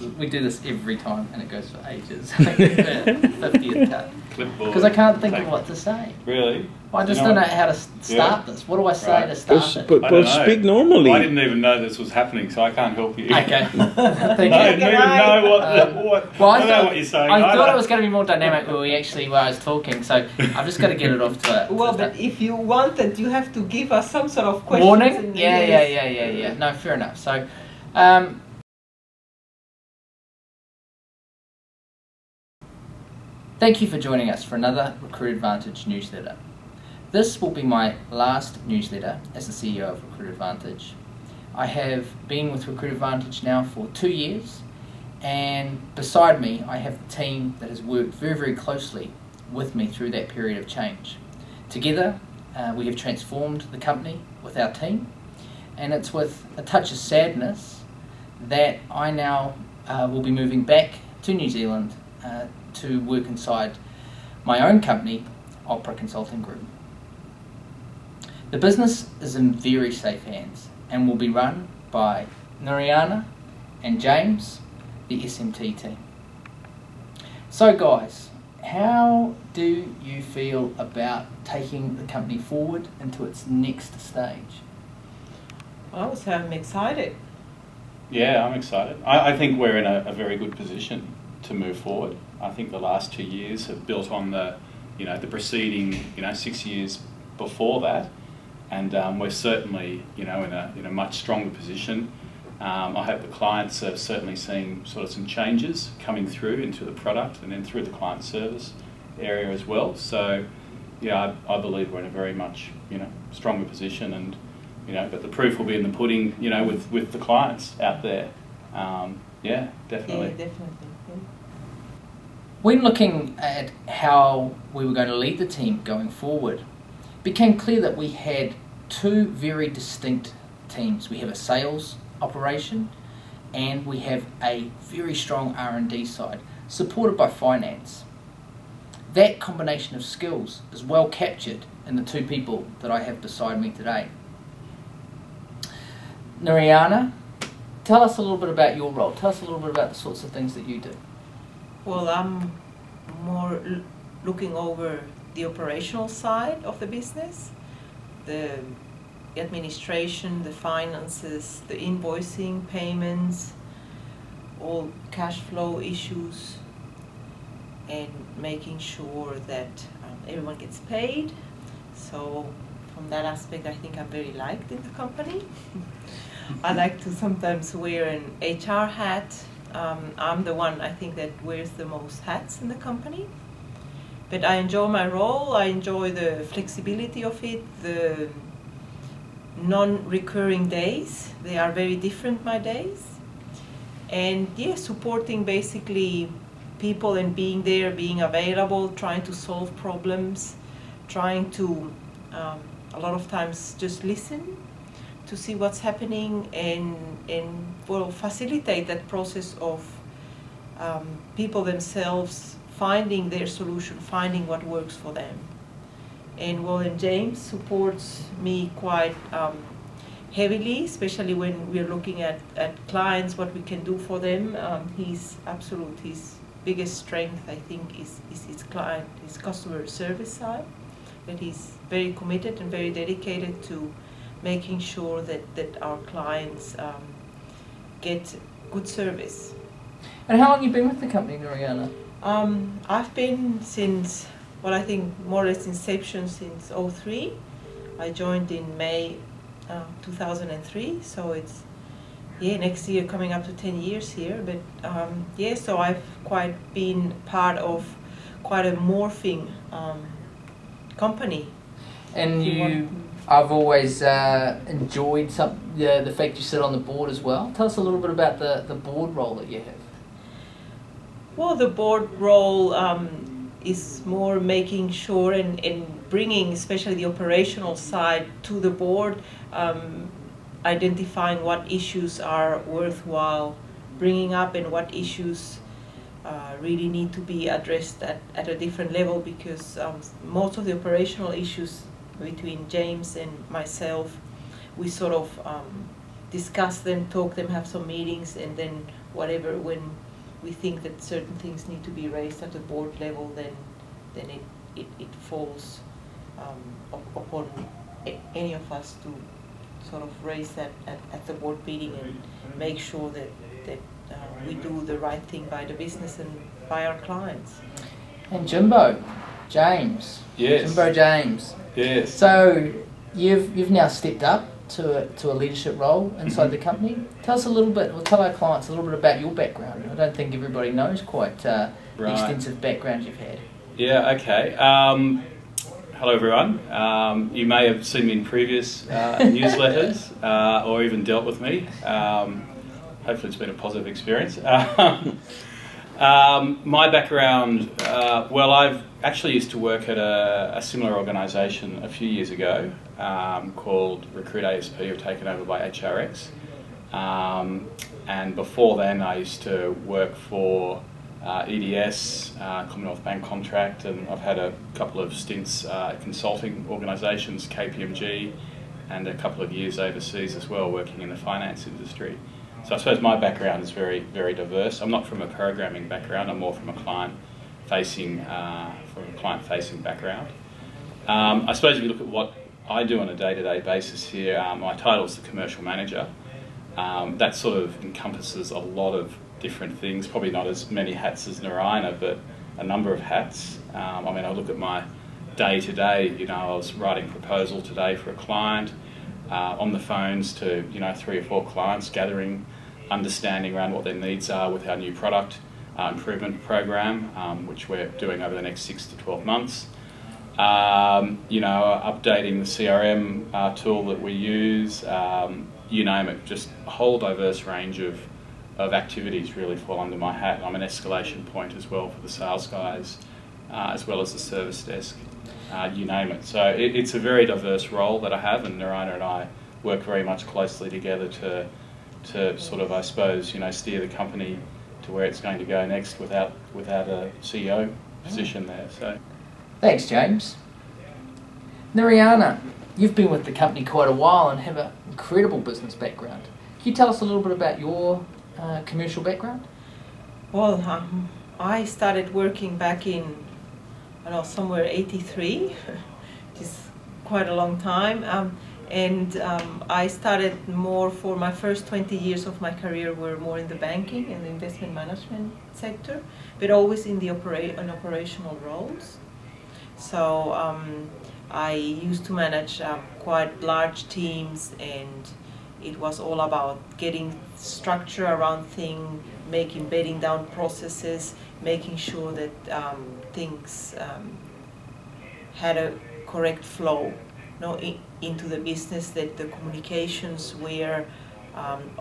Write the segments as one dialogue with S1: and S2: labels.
S1: We do this every time, and it goes for ages. 50th cut.
S2: Clipboard.
S1: Because I can't think of what to say.
S2: Really?
S1: I just don't know how to start this. What do I say to start it?
S3: But speak normally.
S2: I didn't even know this was happening, so I can't help you.
S1: Okay. Thank you.
S2: I didn't even know what.
S1: Well,
S2: I don't know what you're saying.
S1: I thought it was going to be more dynamic when I was talking, so I've just got to get it off to it.
S4: Well, but if you wanted, you have to give us some sort of questions.
S1: Warning? Yeah. No, fair enough. So, thank you for joining us for another RecruitAdvantage newsletter. This will be my last newsletter as the CEO of RecruitAdvantage. I have been with RecruitAdvantage now for 2 years, and beside me I have the team that has worked very, very closely with me through that period of change. Together we have transformed the company with our team, and it's with a touch of sadness that I now will be moving back to New Zealand to work inside my own company, Opera Consulting Group. The business is in very safe hands and will be run by Nariana and James, the SMT team. So guys, how do you feel about taking the company forward into its next stage?
S4: Well, so I'm excited.
S2: Yeah, I'm excited. I think we're in a very good position to move forward. I think the last 2 years have built on the preceding 6 years before that, and we're certainly in a much stronger position. I hope the clients are certainly seeing sort of some changes coming through into the product and then through the client service area as well. So yeah, I believe we're in a very much stronger position, and but the proof will be in the pudding, with the clients out there. Yeah, definitely.
S4: Yeah, definitely. Yeah.
S1: When looking at how we were going to lead the team going forward, it became clear that we had two very distinct teams. We have a sales operation and we have a very strong R&D side, supported by finance. That combination of skills is well captured in the two people that I have beside me today. Nariana, tell us a little bit about your role. Tell us a little bit about the sorts of things that you do.
S4: Well, I'm more looking over the operational side of the business, the administration, the finances, the invoicing, payments, all cash flow issues, and making sure that everyone gets paid. So from that aspect, I think I'm very liked in the company. I like to sometimes wear an HR hat. I'm the one, I think, that wears the most hats in the company. But I enjoy my role. I enjoy the flexibility of it, the non-recurring days. They are very different, my days. And yeah, supporting basically people and being there, being available, trying to solve problems, trying to a lot of times just listen to see what's happening, and will facilitate that process of people themselves finding their solution, finding what works for them. And James supports me quite heavily, especially when we're looking at clients, what we can do for them. His biggest strength, I think, is his customer service side. That he's very committed and very dedicated to making sure that our clients get good service.
S1: And how long have you been with the company, Nariana?
S4: I've been since, well, I think more or less inception since 2003. I joined in May 2003, so it's next year coming up to 10 years here. But so I've quite been part of quite a morphing company.
S1: And I've always enjoyed the fact you sit on the board as well. Tell us a little bit about the board role that you have.
S4: Well, the board role is more making sure and bringing, especially the operational side, to the board, identifying what issues are worthwhile bringing up and what issues really need to be addressed at a different level, because most of the operational issues between James and myself, we sort of discuss them, talk them, have some meetings, and then whatever, when we think that certain things need to be raised at the board level, then it falls upon any of us to sort of raise that at the board meeting and make sure that we do the right thing by the business and by our clients.
S1: And Jimbo, James.
S2: Yes.
S1: Jimbo James.
S2: Yes.
S1: So you've now stepped up to a leadership role inside the company. Tell us a little bit, or tell our clients a little bit about your background. I don't think everybody knows quite the extensive background you've had.
S2: Yeah, okay. Hello everyone. You may have seen me in previous newsletters or even dealt with me. Hopefully it's been a positive experience. My background, well, I've actually used to work at a similar organisation a few years ago called RecruitAdvantage, who were taken over by HRX. And before then I used to work for EDS, Commonwealth Bank contract, and I've had a couple of stints at consulting organisations, KPMG, and a couple of years overseas as well, working in the finance industry. So I suppose my background is very, very diverse. I'm not from a programming background. I'm more from a client-facing background. I suppose if you look at what I do on a day-to-day basis here, my title is the commercial manager. That sort of encompasses a lot of different things. Probably not as many hats as Narayana, but a number of hats. I mean, I look at my day-to-day. You know, I was writing a proposal today for a client. On the phones to 3 or 4 clients, gathering understanding around what their needs are with our new product improvement program, which we're doing over the next 6 to 12 months. Updating the CRM tool that we use, you name it, just a whole diverse range of activities really fall under my hat. I'm an escalation point as well for the sales guys, as well as the service desk. You name it. So it's a very diverse role that I have, and Narayana and I work very much closely together to sort of, I suppose, steer the company to where it's going to go next without a CEO position there. So,
S1: thanks, James. Narayana, you've been with the company quite a while and have an incredible business background. Can you tell us a little bit about your commercial background?
S4: Well, I started working back in somewhere 83, which is quite a long time, and I started more for my first 20 years of my career were more in the banking and the investment management sector, but always in the operational roles. So I used to manage quite large teams, and it was all about getting structure around things, bedding down processes, making sure that things had a correct flow into the business, that the communications were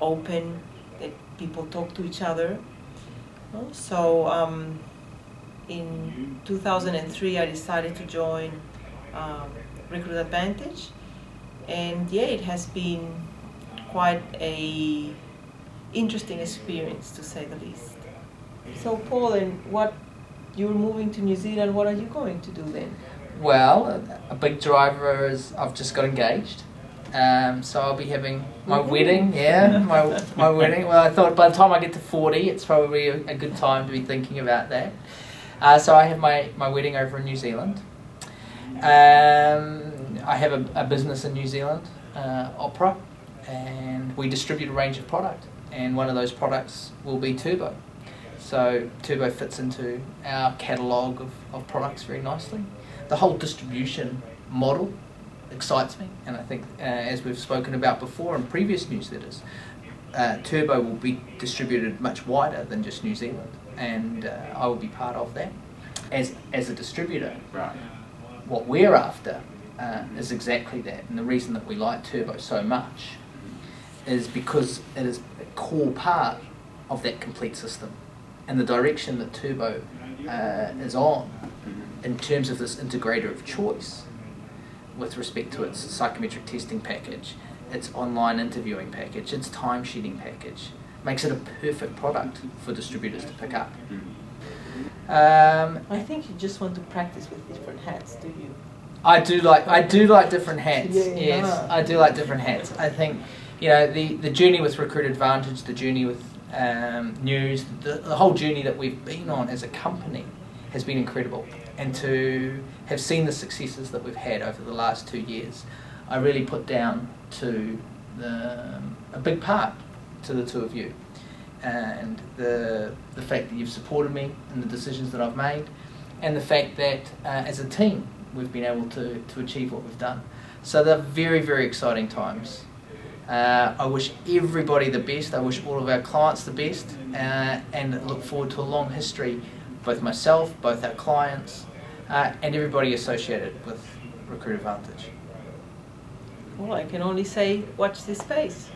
S4: open, that people talk to each other. So in 2003 I decided to join RecruitAdvantage, and yeah, it has been quite a interesting experience, to say the least. So Paul, and you're moving to New Zealand, what are you going to do then?
S1: Well, a big driver is I've just got engaged, so I'll be having my wedding. Yeah, my wedding. Well, I thought by the time I get to 40, it's probably a good time to be thinking about that. So I have my wedding over in New Zealand. I have a business in New Zealand, Opera, and we distribute a range of product, and one of those products will be Turbo. So Turbo fits into our catalogue of products very nicely. The whole distribution model excites me, and I think, as we've spoken about before in previous newsletters, Turbo will be distributed much wider than just New Zealand, and I will be part of that as a distributor.
S2: right.
S1: What we're after is exactly that, and the reason that we like Turbo so much is because it is a core part of that complete system, and the direction that Turbo is on in terms of this integrator of choice with respect to its psychometric testing package, its online interviewing package, its timesheeting package, makes it a perfect product for distributors to pick up.
S4: I think you just want to practice with different hats, do you?
S1: I do like different hats.
S4: Yeah,
S1: yes, I do like different hats. I think you know, the journey with RecruitAdvantage, the journey with news, the whole journey that we've been on as a company has been incredible. And to have seen the successes that we've had over the last 2 years, I really put down to a big part to the two of you. And the fact that you've supported me in the decisions that I've made, and the fact that as a team we've been able to achieve what we've done. So they're very, very exciting times. I wish everybody the best. I wish all of our clients the best, and look forward to a long history, both myself, both our clients, and everybody associated with RecruitAdvantage.
S4: Well, I can only say watch this space.